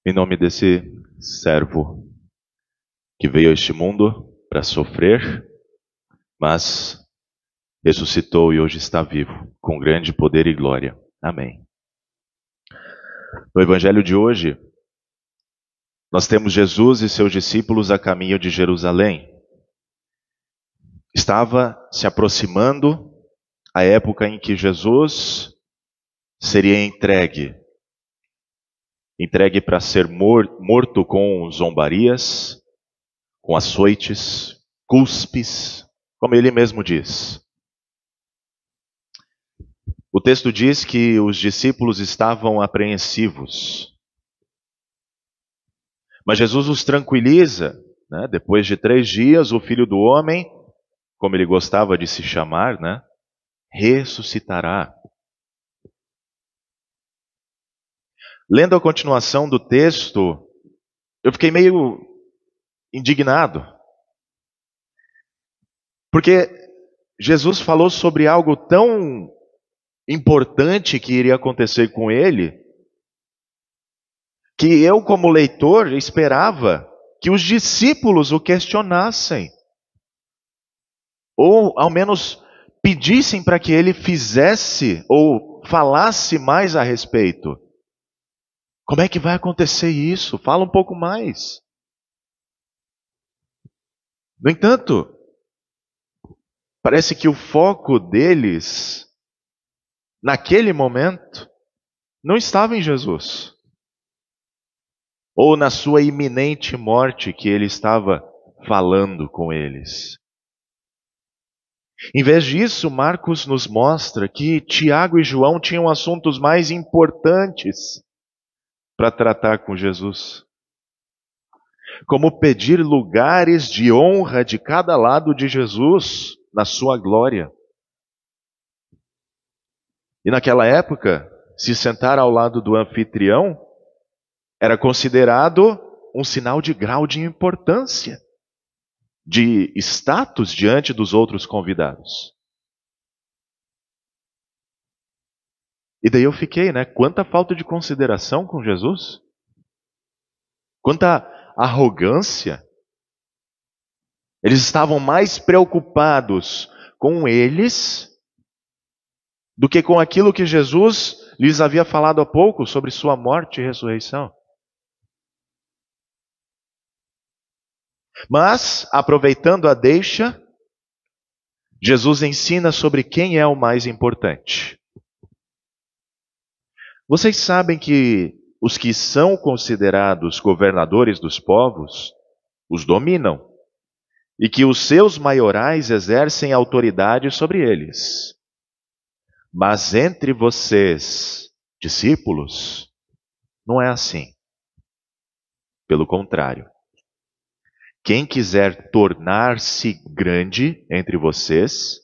Em nome desse servo que veio a este mundo para sofrer, mas ressuscitou e hoje está vivo, com grande poder e glória. Amém. No evangelho de hoje, nós temos Jesus e seus discípulos a caminho de Jerusalém. Estava se aproximando a época em que Jesus seria entregue para ser morto com zombarias, com açoites, cuspes, como ele mesmo diz. O texto diz que os discípulos estavam apreensivos. Mas Jesus os tranquiliza, né? Depois de 3 dias, o Filho do Homem, como ele gostava de se chamar, né? Ressuscitará. Lendo a continuação do texto, eu fiquei meio indignado. Porque Jesus falou sobre algo tão importante que iria acontecer com ele, que eu, como leitor, esperava que os discípulos o questionassem. Ou, ao menos, pedissem para que ele fizesse ou falasse mais a respeito. Como é que vai acontecer isso? Fala um pouco mais. No entanto, parece que o foco deles, naquele momento, não estava em Jesus. Ou na sua iminente morte que ele estava falando com eles. Em vez disso, Marcos nos mostra que Tiago e João tinham assuntos mais importantes para tratar com Jesus. Como pedir lugares de honra de cada lado de Jesus na sua glória. E naquela época, se sentar ao lado do anfitrião era considerado um sinal de grau de importância, de status diante dos outros convidados. E daí eu fiquei, quanta falta de consideração com Jesus. Quanta arrogância. Eles estavam mais preocupados com eles do que com aquilo que Jesus lhes havia falado há pouco sobre sua morte e ressurreição. Mas, aproveitando a deixa, Jesus ensina sobre quem é o mais importante. Vocês sabem que os que são considerados governadores dos povos os dominam e que os seus maiorais exercem autoridade sobre eles. Mas entre vocês, discípulos, não é assim. Pelo contrário. Quem quiser tornar-se grande entre vocês,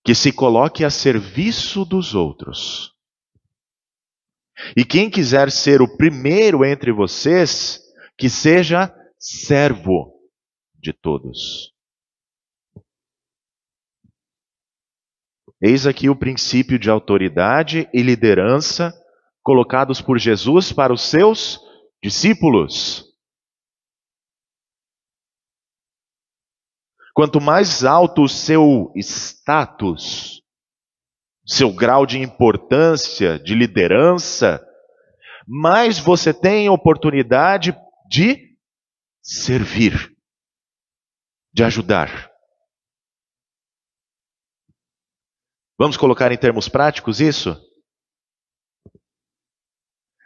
que se coloque a serviço dos outros. E quem quiser ser o primeiro entre vocês, que seja servo de todos. Eis aqui o princípio de autoridade e liderança colocados por Jesus para os seus discípulos. Quanto mais alto o seu status, seu grau de importância, de liderança, mais você tem oportunidade de servir, de ajudar. Vamos colocar em termos práticos isso?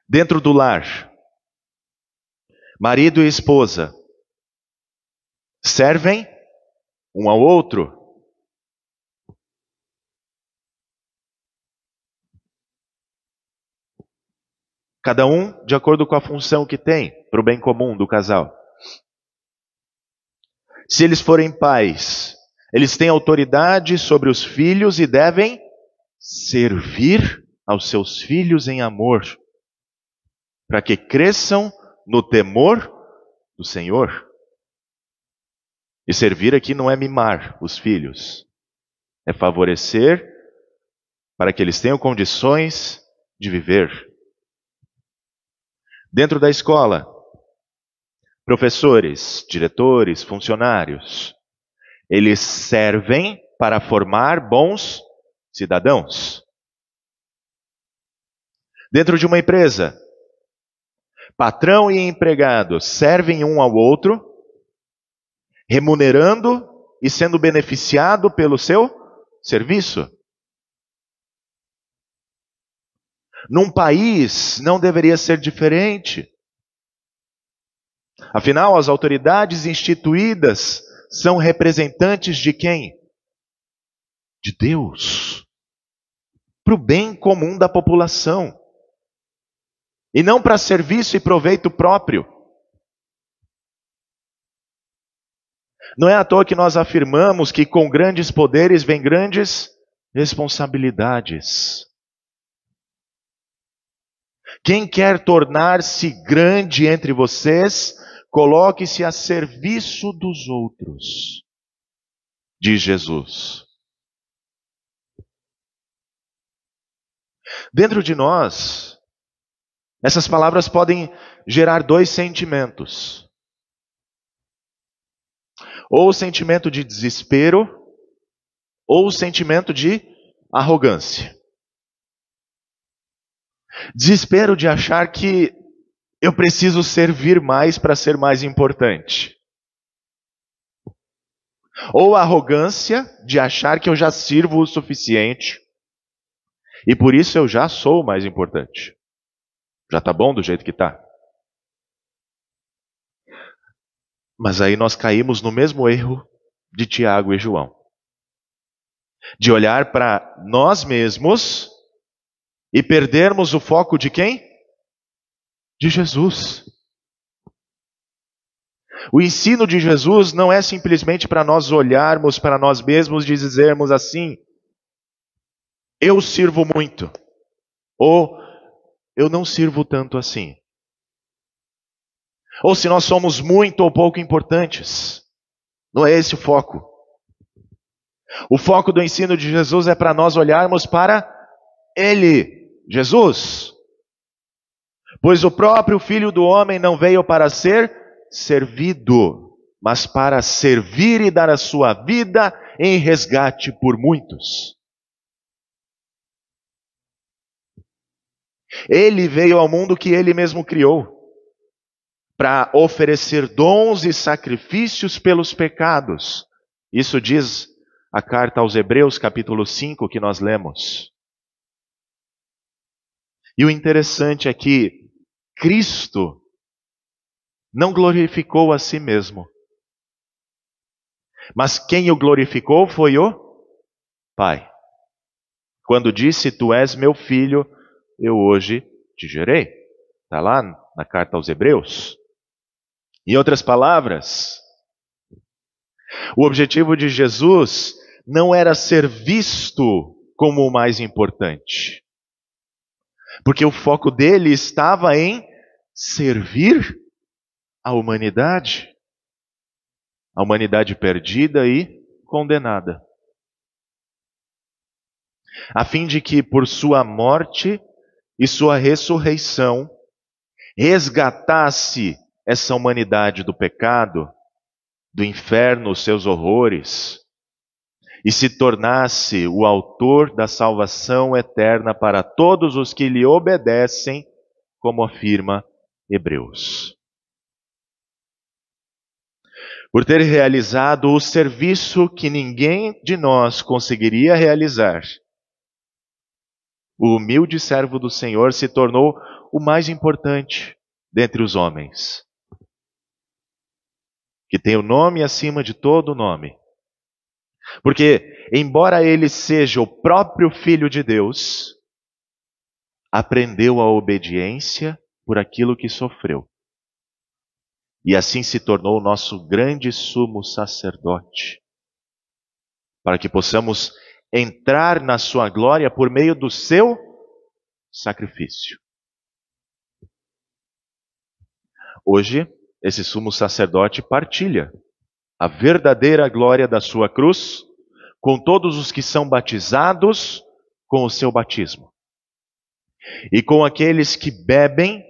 Dentro do lar, marido e esposa servem um ao outro. Cada um de acordo com a função que tem, para o bem comum do casal. Se eles forem pais, eles têm autoridade sobre os filhos e devem servir aos seus filhos em amor, para que cresçam no temor do Senhor. E servir aqui não é mimar os filhos, é favorecer para que eles tenham condições de viver. Dentro da escola, professores, diretores, funcionários, eles servem para formar bons cidadãos. Dentro de uma empresa, patrão e empregado servem um ao outro, remunerando e sendo beneficiado pelo seu serviço. Num país não deveria ser diferente. Afinal, as autoridades instituídas são representantes de quem? De Deus. Para o bem comum da população. E não para serviço e proveito próprio. Não é à toa que nós afirmamos que com grandes poderes vem grandes responsabilidades. Quem quer tornar-se grande entre vocês, coloque-se a serviço dos outros, diz Jesus. Dentro de nós, essas palavras podem gerar dois sentimentos. Ou o sentimento de desespero, ou o sentimento de arrogância. Desespero de achar que eu preciso servir mais para ser mais importante. Ou arrogância de achar que eu já sirvo o suficiente e por isso eu já sou o mais importante. Já está bom do jeito que está. Mas aí nós caímos no mesmo erro de Tiago e João. De olhar para nós mesmos e perdermos o foco de quem? De Jesus. O ensino de Jesus não é simplesmente para nós olharmos para nós mesmos e dizermos assim: eu sirvo muito, ou eu não sirvo tanto assim. Ou se nós somos muito ou pouco importantes. Não é esse o foco. O foco do ensino de Jesus é para nós olharmos para Ele, Jesus. Pois o próprio Filho do Homem não veio para ser servido, mas para servir e dar a sua vida em resgate por muitos. Ele veio ao mundo que Ele mesmo criou, para oferecer dons e sacrifícios pelos pecados. Isso diz a carta aos Hebreus, capítulo 5, que nós lemos. E o interessante é que Cristo não glorificou a si mesmo. Mas quem o glorificou foi o Pai. Quando disse: tu és meu filho, eu hoje te gerei. Está lá na carta aos Hebreus. Em outras palavras, o objetivo de Jesus não era ser visto como o mais importante. Porque o foco dele estava em servir a humanidade perdida e condenada. A fim de que por sua morte e sua ressurreição resgatasse essa humanidade do pecado, do inferno, os seus horrores, e se tornasse o autor da salvação eterna para todos os que lhe obedecem, como afirma Hebreus. Por ter realizado o serviço que ninguém de nós conseguiria realizar, o humilde servo do Senhor se tornou o mais importante dentre os homens, que tem o nome acima de todo nome. Porque, embora ele seja o próprio Filho de Deus, aprendeu a obediência por aquilo que sofreu. E assim se tornou o nosso grande sumo sacerdote, para que possamos entrar na sua glória por meio do seu sacrifício. Hoje, esse sumo sacerdote partilha a verdadeira glória da sua cruz com todos os que são batizados com o seu batismo. E com aqueles que bebem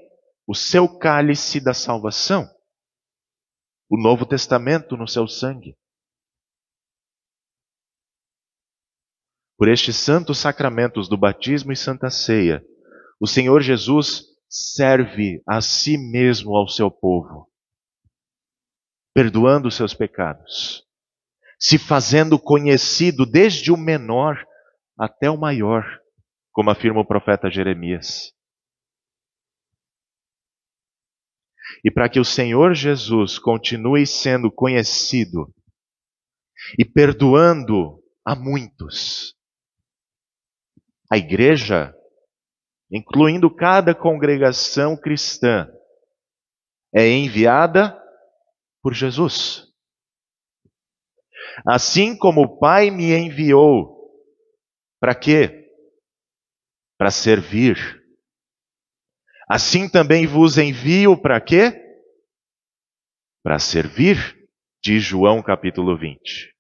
o seu cálice da salvação, o Novo Testamento no seu sangue. Por estes santos sacramentos do batismo e Santa Ceia, o Senhor Jesus serve a si mesmo ao seu povo, perdoando os seus pecados, se fazendo conhecido desde o menor até o maior, como afirma o profeta Jeremias. E para que o Senhor Jesus continue sendo conhecido e perdoando a muitos, a igreja, incluindo cada congregação cristã, é enviada por Jesus. Assim como o Pai me enviou, para quê? Para servir. Assim também vos envio para quê? Para servir, diz João capítulo 20.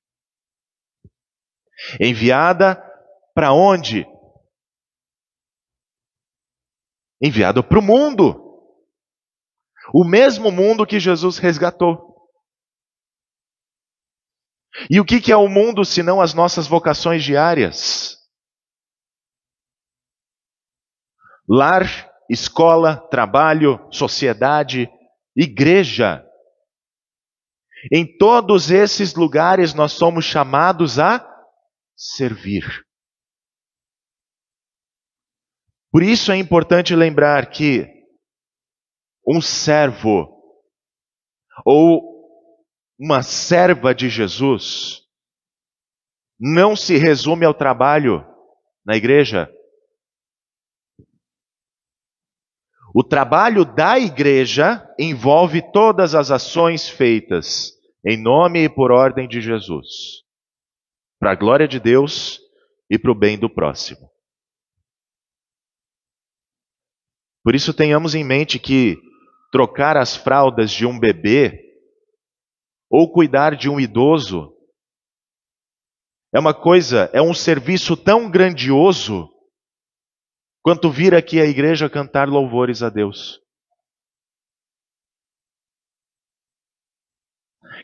Enviada para onde? Enviado para o mundo. O mesmo mundo que Jesus resgatou. E o que é o mundo senão as nossas vocações diárias? Lar, escola, trabalho, sociedade, igreja. Em todos esses lugares nós somos chamados a servir. Por isso é importante lembrar que um servo ou uma serva de Jesus não se resume ao trabalho na igreja. O trabalho da igreja envolve todas as ações feitas em nome e por ordem de Jesus, para a glória de Deus e para o bem do próximo. Por isso tenhamos em mente que trocar as fraldas de um bebê ou cuidar de um idoso é um serviço tão grandioso quanto vir aqui à igreja cantar louvores a Deus.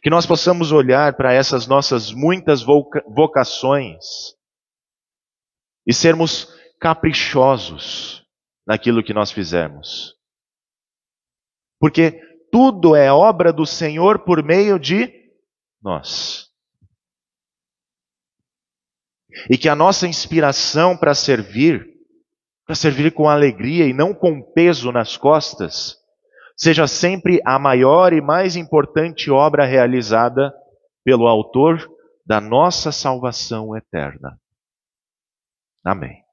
Que nós possamos olhar para essas nossas muitas vocações e sermos caprichosos naquilo que nós fizermos. Porque tudo é obra do Senhor por meio de nós. E que a nossa inspiração para servir com alegria e não com peso nas costas, seja sempre a maior e mais importante obra realizada pelo autor da nossa salvação eterna. Amém.